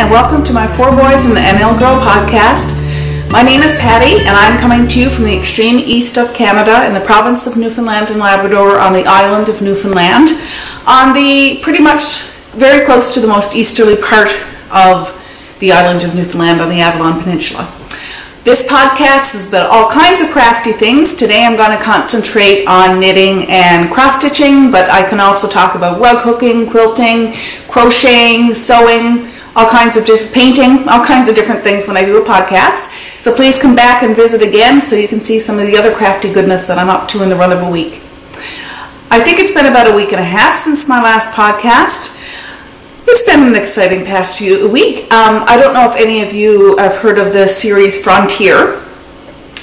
and welcome to my Four Boys and the Girl podcast. My name is Patty, and I'm coming to you from the extreme east of Canada in the province of Newfoundland and Labrador on the island of Newfoundland, on the pretty much very close to the most easterly part of the island of Newfoundland on the Avalon Peninsula. This podcast is about all kinds of crafty things. Today I'm going to concentrate on knitting and cross-stitching, but I can also talk about rug hooking, quilting, crocheting, sewing, all kinds of different painting, all kinds of different things when I do a podcast. So please come back and visit again so you can see some of the other crafty goodness that I'm up to in the run of a week. I think it's been about a week and a half since my last podcast. It's been an exciting past week. I don't know if any of you have heard of the series Frontier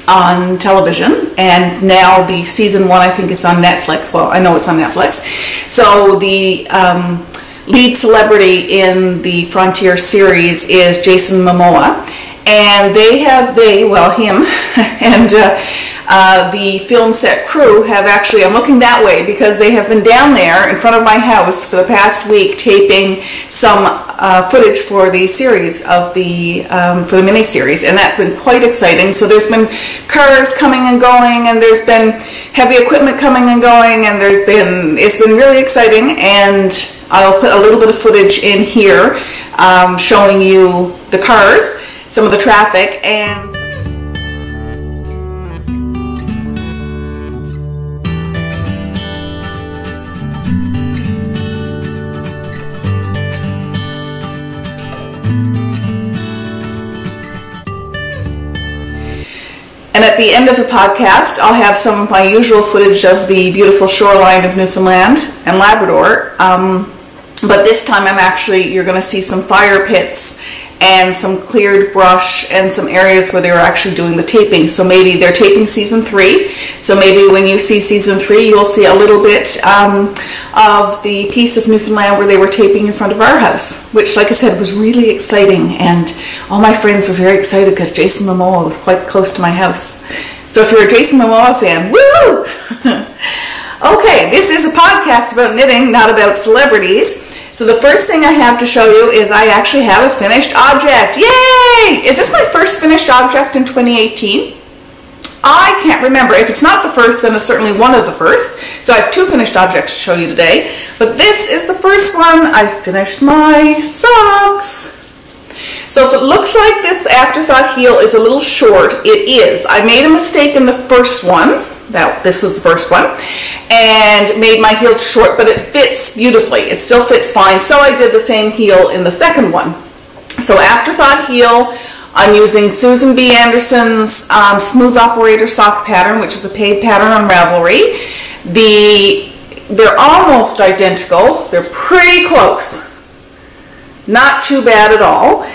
on television, and now the season 1 I think is on Netflix. Well, I know it's on Netflix. So the lead celebrity in the Frontier series is Jason Momoa, and him and the film set crew have actually, I'm looking that way because they have been down there in front of my house for the past week taping some footage for the series of for the mini-series, and that's been quite exciting. So there's been cars coming and going, and there's been heavy equipment coming and going, and it's been really exciting, and I'll put a little bit of footage in here showing you the cars, some of the traffic, and at the end of the podcast, I'll have some of my usual footage of the beautiful shoreline of Newfoundland and Labrador. But this time you're going to see some fire pits and some cleared brush and some areas where they were actually doing the taping. So maybe they're taping season 3. So maybe when you see season 3, you'll see a little bit of the piece of Newfoundland where they were taping in front of our house, which, like I said, was really exciting. And all my friends were very excited because Jason Momoa was quite close to my house. So if you're a Jason Momoa fan, woo! Okay, this is a podcast about knitting, not about celebrities. So the first thing I have to show you is I actually have a finished object. Yay! Is this my first finished object in 2018? I can't remember. If it's not the first, then it's certainly one of the first. So I have 2 finished objects to show you today. But this is the first one. I finished my socks. So if it looks like this afterthought heel is a little short, it is. I made a mistake in the first one. This was the first one, and made my heel too short, but it fits beautifully. It still fits fine, so I did the same heel in the second one. So afterthought heel, I'm using Susan B. Anderson's Smooth Operator sock pattern, which is a paid pattern on Ravelry. They're almost identical. They're pretty close. Not too bad at all.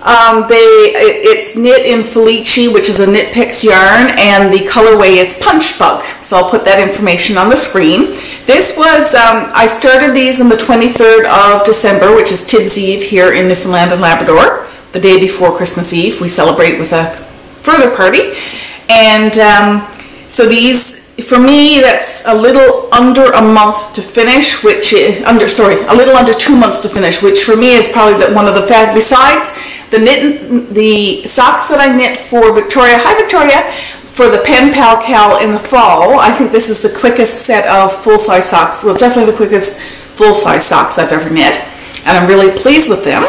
It's knit in Felici, which is a Knit Picks yarn, and the colorway is Punch Bug. So I'll put that information on the screen. This was, I started these on the 23rd of December, which is Tibbs Eve here in Newfoundland and Labrador. The day before Christmas Eve, we celebrate with a further party. And so these, for me, that's a little under a month to finish, a little under 2 months to finish, which for me is probably one of the fast. Besides the socks that I knit for Victoria, hi Victoria, for the Pen Pal Cal in the fall, I think this is the quickest set of full-size socks. Well, it's definitely the quickest full-size socks I've ever knit, and I'm really pleased with them.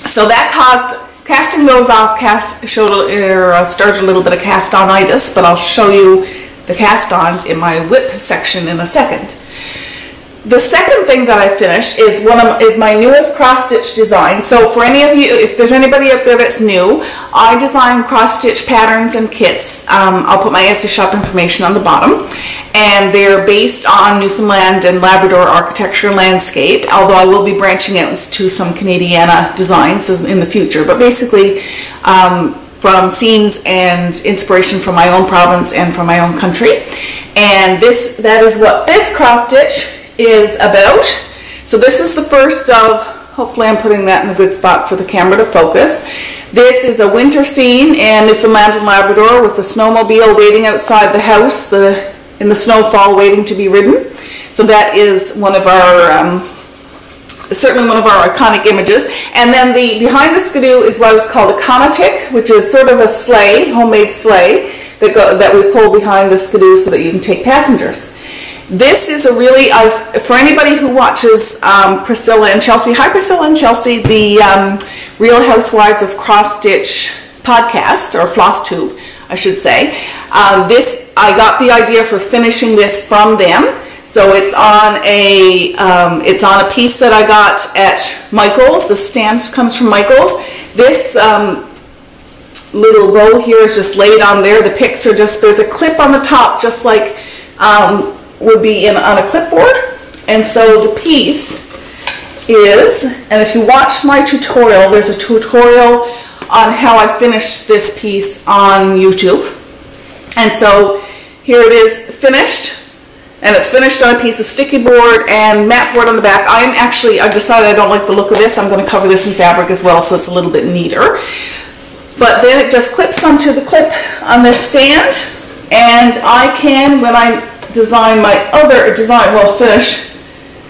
So that caused, casting those off, started a little bit of cast-on-itis, but I'll show you the cast-ons in my whip section in a second. The second thing that I finished is my newest cross-stitch design. So for any of you, if there's anybody out there that's new, I design cross-stitch patterns and kits. I'll put my Etsy shop information on the bottom. And they're based on Newfoundland and Labrador architecture and landscape, although I will be branching out into some Canadiana designs in the future. But basically, from scenes and inspiration from my own province and from my own country. And that is what this cross-stitch is about. So this is the first of, hopefully I'm putting that in a good spot for the camera to focus. This is a winter scene in Newfoundland and Labrador with the snowmobile waiting outside the house in the snowfall waiting to be ridden. So that is one of our certainly one of our iconic images. And then the behind the skidoo is what is called a komatik, which is sort of a sleigh, homemade sleigh that we pull behind the skidoo so that you can take passengers. This is a really, for anybody who watches Priscilla and Chelsea, hi Priscilla and Chelsea, the Real Housewives of Cross Stitch podcast, or Floss Tube, I should say. I got the idea for finishing this from them. So it's on a piece that I got at Michael's. The stand comes from Michael's. This little row here is just laid on there. The picks are just, there's a clip on the top, just like would be on a clipboard. And so the piece is, and if you watch my tutorial, there's a tutorial on how I finished this piece on YouTube. And so here it is finished. And it's finished on a piece of sticky board and mat board on the back. I've decided I don't like the look of this. I'm going to cover this in fabric as well, so it's a little bit neater. But then it just clips onto the clip on this stand. And I can, when I design my finish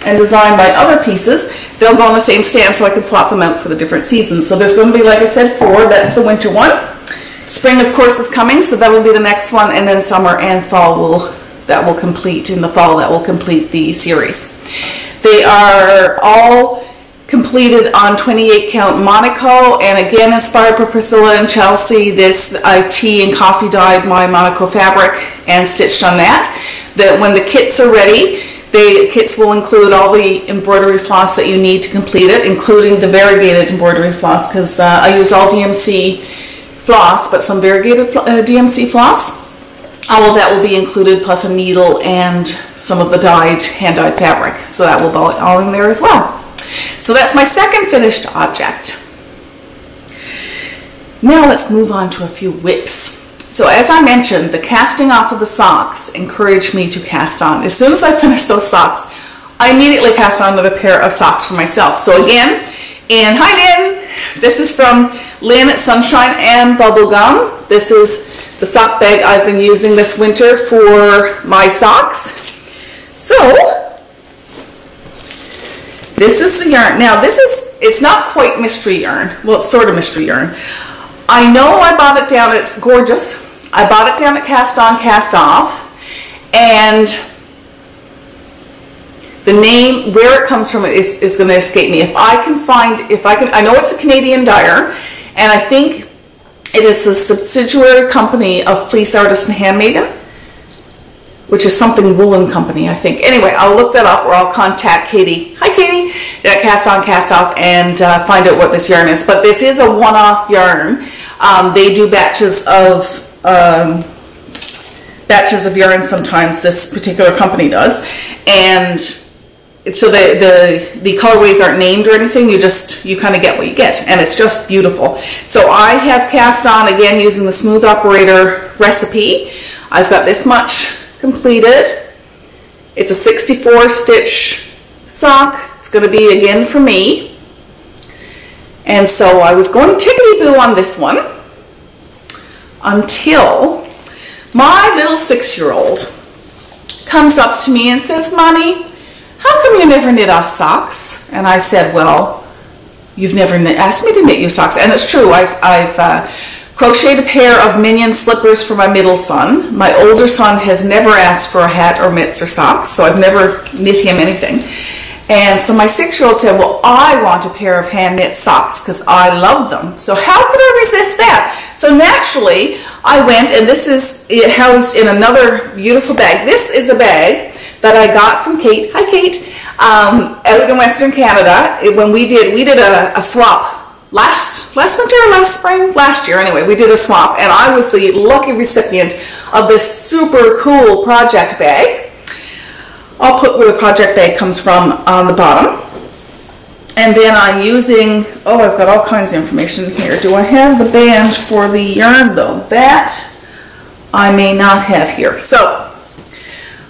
and design my other pieces, they'll go on the same stand so I can swap them out for the different seasons. So there's going to be, like I said, 4. That's the winter one. Spring, of course, is coming, so that will be the next one. And then summer and fall that will complete in the fall, that will complete the series. They are all completed on 28 count Monaco, and again inspired by Priscilla and Chelsea. This I tea and coffee dyed my Monaco fabric and stitched on that. When the kits are ready, the kits will include all the embroidery floss that you need to complete it, including the variegated embroidery floss, because I used all DMC floss, but some variegated DMC floss. All of that will be included, plus a needle and some of the hand-dyed fabric. So that will be all in there as well. So that's my second finished object. Now let's move on to a few whips. So as I mentioned, the casting off of the socks encouraged me to cast on. As soon as I finished those socks, I immediately cast on another pair of socks for myself. So again, hi Lynn, this is from Lynn at Sunshine and Bubblegum. This is the sock bag I've been using this winter for my socks. So, this is the yarn. Now it's not quite mystery yarn. Well, it's sort of mystery yarn. I know I bought it down, it's gorgeous. I bought it down at Cast On, Cast Off. And the name, where it comes from is going to escape me. I know it's a Canadian dyer, and I think it is a subsidiary company of Fleece Artist and Handmaiden, which is something woolen company, I think. Anyway, I'll look that up, or I'll contact Katie. Hi Katie, at Cast On, Cast Off, and find out what this yarn is. But this is a one-off yarn. They do batches of yarn sometimes, this particular company does. And so the colorways aren't named or anything, you kind of get what you get, and it's just beautiful. So I have cast on, again, using the Smooth Operator recipe. I've got this much completed. It's a 64 stitch sock. It's going to be, again, for me. And so I was going tickety-boo on this one until my little 6-year-old comes up to me and says, "Mommy, how come you never knit us socks?" And I said, "Well, you've never asked me to knit you socks." And it's true. I've crocheted a pair of minion slippers for my middle son. My older son has never asked for a hat or mitts or socks, so I've never knit him anything. And so my 6-year-old said, "Well, I want a pair of hand knit socks because I love them. So how could I resist that?" So naturally, I went, and this is housed in another beautiful bag. This is a bag that I got from Kate. Hi Kate, out in Western Canada. When we did a swap last winter or last spring? Last year anyway, we did a swap, and I was the lucky recipient of this super cool project bag. I'll put where the project bag comes from on the bottom. And then I'm using, I've got all kinds of information here. Do I have the band for the yarn though? That I may not have here. So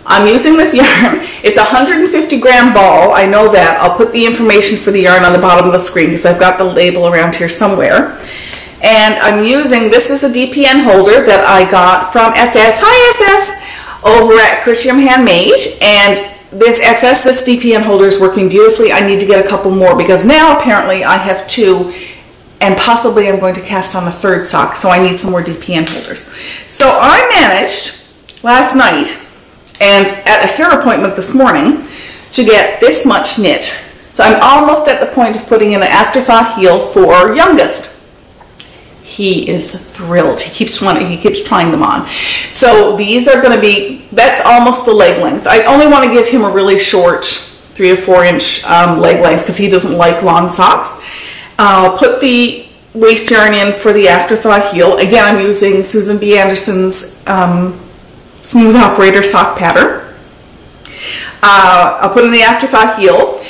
I'm using this yarn. It's a 150 gram ball. I know that. I'll put the information for the yarn on the bottom of the screen because I've got the label around here somewhere. And I'm using, this is a DPN holder that I got from SS. Hi SS! Over at Christian Handmade. And this DPN holder is working beautifully. I need to get a couple more because now apparently I have 2 and possibly I'm going to cast on a 3rd sock, so I need some more DPN holders. So I managed last night and at a hair appointment this morning to get this much knit. So I'm almost at the point of putting in an afterthought heel for youngest. He is thrilled. He keeps trying them on. So these are going to be, that's almost the leg length. I only want to give him a really short 3 to 4 inch leg length because he doesn't like long socks. I'll put the waist yarn in for the afterthought heel. Again, I'm using Susan B. Anderson's Smooth Operator sock pattern. I'll put in the afterthought heel.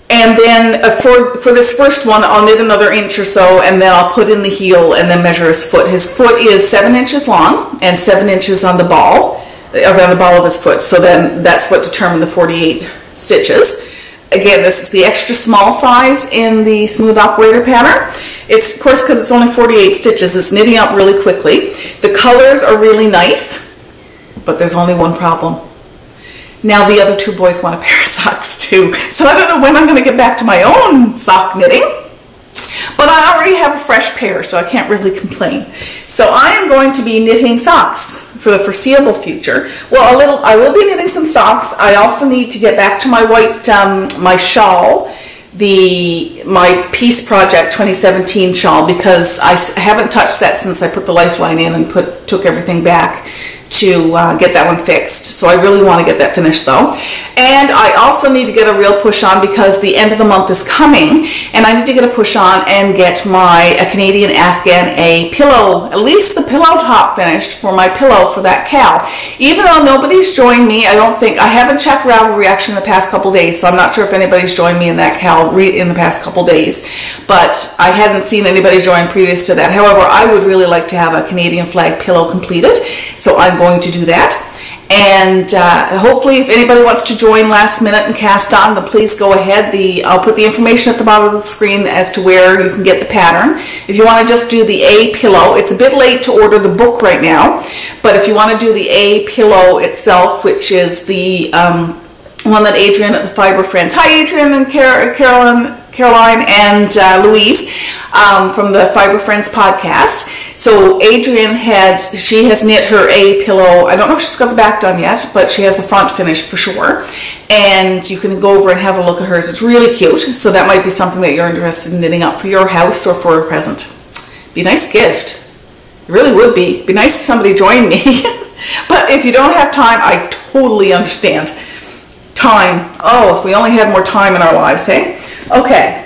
And then for this first one, I'll knit another inch or so, and then I'll put in the heel and then measure his foot. His foot is 7 inches long and 7 inches on the ball, around the ball of his foot. So then that's what determined the 48 stitches. Again, this is the extra small size in the Smooth Operator pattern. It's, of course, because it's only 48 stitches, it's knitting up really quickly. The colors are really nice, but there's only one problem. Now the other 2 boys want a pair of socks too. So I don't know when I'm going to get back to my own sock knitting. But I already have a fresh pair, so I can't really complain. So I am going to be knitting socks for the foreseeable future. Well, I will be knitting some socks. I also need to get back to my white, my shawl, my Peace Project 2017 shawl, because I haven't touched that since I put the lifeline in and took everything back to get that one fixed. So I really want to get that finished though. And I also need to get a real push on because the end of the month is coming and I need to get a push on and get a Canadian Afghan pillow, at least the pillow top finished for my pillow for that cow. Even though nobody's joined me, I haven't checked Ravelry reaction in the past couple days, so I'm not sure if anybody's joined me in that cow in the past couple days, but I hadn't seen anybody join previous to that. However, I would really like to have a Canadian flag pillow completed, so I'm going to do that. And hopefully if anybody wants to join last minute and cast on, then please go ahead. I'll put the information at the bottom of the screen as to where you can get the pattern. If you want to just do the A pillow, it's a bit late to order the book right now, but if you want to do the A pillow itself, which is the one that Adrienne at the Fiber Friends, hi Adrienne and Caroline and Louise from the Fiber Friends podcast. So Adrienne she has knit her A pillow. I don't know if she's got the back done yet, but she has the front finished for sure. And you can go over and have a look at hers. It's really cute. So that might be something that you're interested in knitting up for your house or for a present. Be a nice gift. It really would be. Be nice if somebody joined me. But if you don't have time, I totally understand. Time. Oh, if we only had more time in our lives, hey? Okay.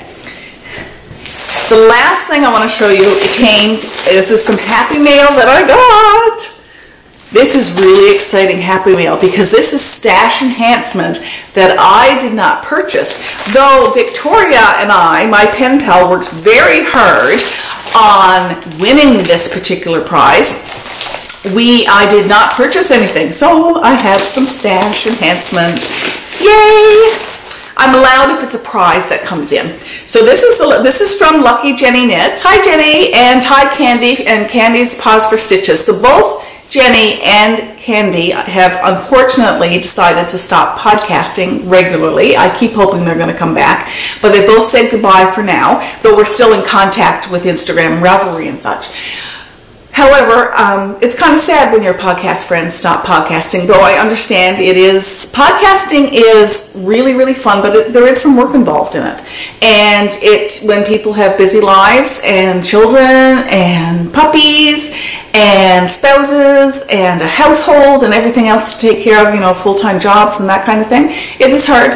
The last thing I want to show you, this is some Happy Mail that I got. This is really exciting Happy Mail because this is stash enhancement that I did not purchase. Though Victoria and my pen pal, worked very hard on winning this particular prize. I did not purchase anything, so I have some stash enhancement. Yay! I'm allowed if it's a prize that comes in. So this is from Lucky Jenny Knits. Hi Jenny, and hi Candy, and Candy's Pause for Stitches. So both Jenny and Candy have unfortunately decided to stop podcasting regularly. I keep hoping they're going to come back, but they both said goodbye for now, though we're still in contact with Instagram and Ravelry and such. However, it's kind of sad when your podcast friends stop podcasting, though I understand podcasting is really, really fun, but there is some work involved in it. And when people have busy lives and children and puppies and spouses and a household and everything else to take care of, full-time jobs and that kind of thing, it is hard.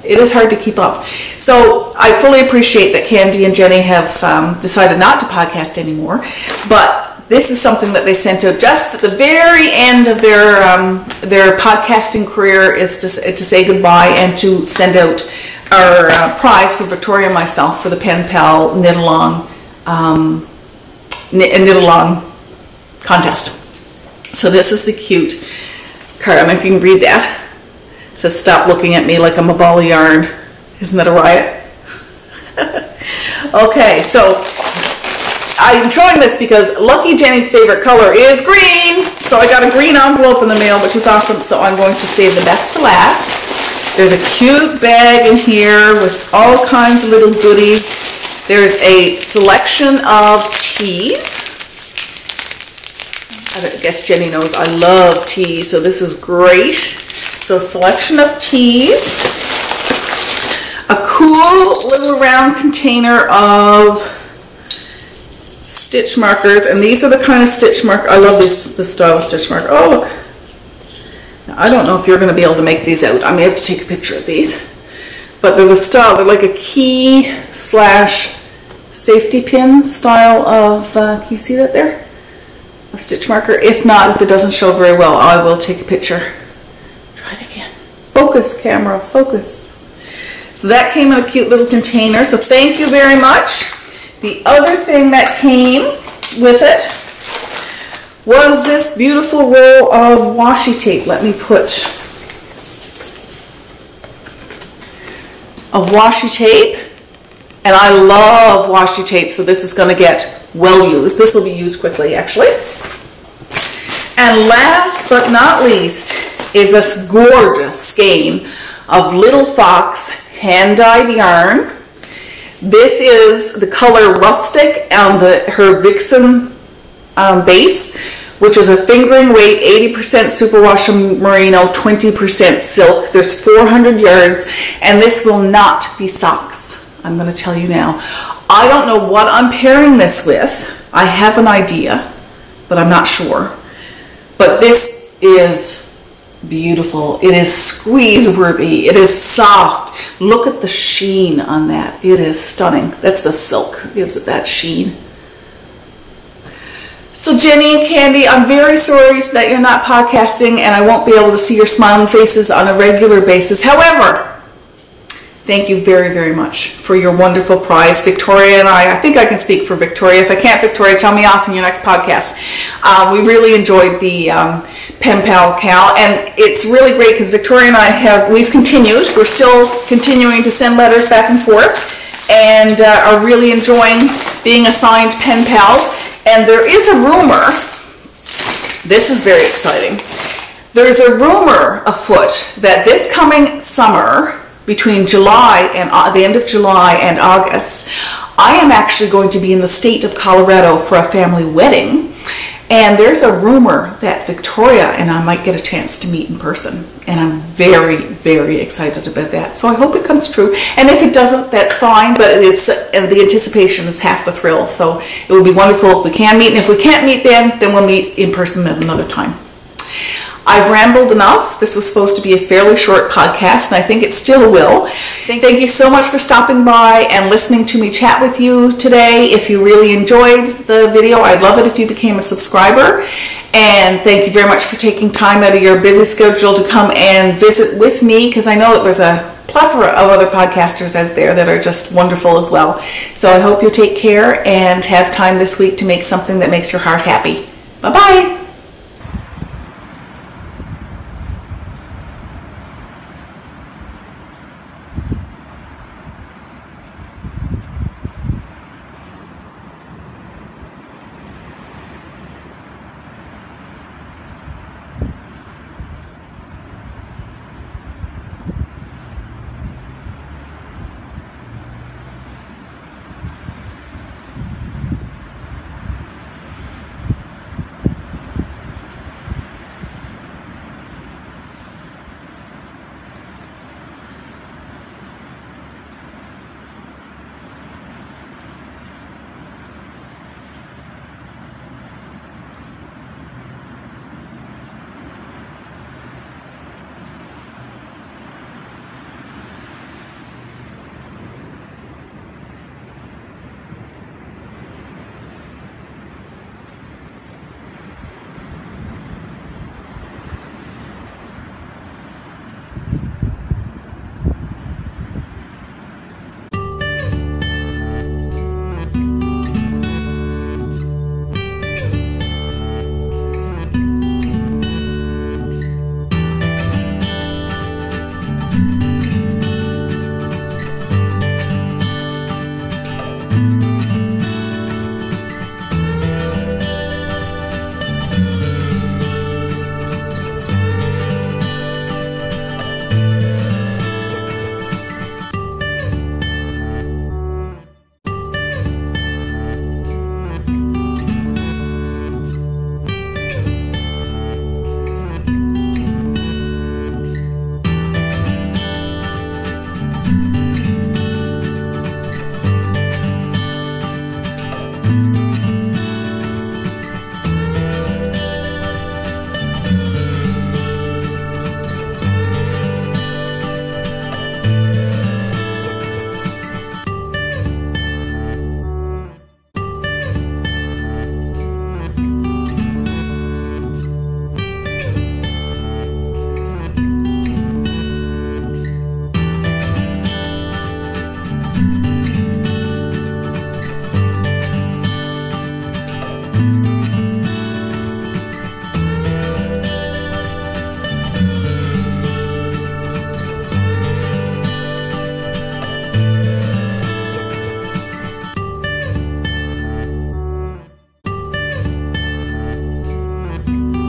It is hard to keep up. So I fully appreciate that Candy and Jenny have decided not to podcast anymore, but this is something that they sent out just at the very end of their podcasting career, is to say goodbye and to send out our prize for Victoria and myself for the Pen Pal Knit Along contest. So this is the cute card. I don't know if you can read that. It says, "Stop looking at me like I'm a ball of yarn." Isn't that a riot? Okay, so I'm showing this because Lucky Jenny's favorite color is green. So I got a green envelope in the mail, which is awesome, so I'm going to save the best for last. There's a cute bag in here with all kinds of little goodies. There's a selection of teas. I guess Jenny knows I love tea, so this is great. So selection of teas. A cool little round container of stitch markers, and these are the kind of stitch marker. I love this style of stitch marker. Oh, look. Now, I don't know if you're going to be able to make these out. I may have to take a picture of these. But they're the style. They're like a key / safety pin style of, can you see that there? A stitch marker. If not, if it doesn't show very well, I will take a picture. Try it again. Focus, camera, focus. So that came in a cute little container, so thank you very much. The other thing that came with it was this beautiful roll of washi tape. Let me put of washi tape, and I love washi tape, so this is going to get well used. This will be used quickly, actually. And last but not least is this gorgeous skein of Little Fox hand-dyed yarn. This is the color Rustic and her Vixen base, which is a fingering weight, 80% superwash merino, 20% silk. There's 400 yards, and this will not be socks. I'm going to tell you now. I don't know what I'm pairing this with. I have an idea, but I'm not sure. But this is beautiful. It is squeeze worthy. It is soft. Look at the sheen on that. It is stunning. That's the silk. Gives it that sheen. So Jenny and Candy, I'm very sorry that you're not podcasting and I won't be able to see your smiling faces on a regular basis. However, thank you very, very much for your wonderful prize. Victoria and I think I can speak for Victoria. If I can't, Victoria, tell me off in your next podcast. We really enjoyed the Pen Pal Cal, and it's really great because Victoria and we've continued. We're still continuing to send letters back and forth, and are really enjoying being assigned pen pals. And there is a rumor, this is very exciting, there's a rumor afoot that this coming summer, between July and the end of July and August, I am actually going to be in the state of Colorado for a family wedding. And there's a rumor that Victoria and I might get a chance to meet in person. And I'm very, very excited about that. So I hope it comes true. And if it doesn't, that's fine. But and the anticipation is half the thrill. So it would be wonderful if we can meet. And if we can't meet then we'll meet in person at another time. I've rambled enough. This was supposed to be a fairly short podcast, and I think it still will. Thank you so much for stopping by and listening to me chat with you today. If you really enjoyed the video, I'd love it if you became a subscriber. And thank you very much for taking time out of your busy schedule to come and visit with me, because I know that there's a plethora of other podcasters out there that are just wonderful as well. So I hope you take care and have time this week to make something that makes your heart happy. Bye-bye.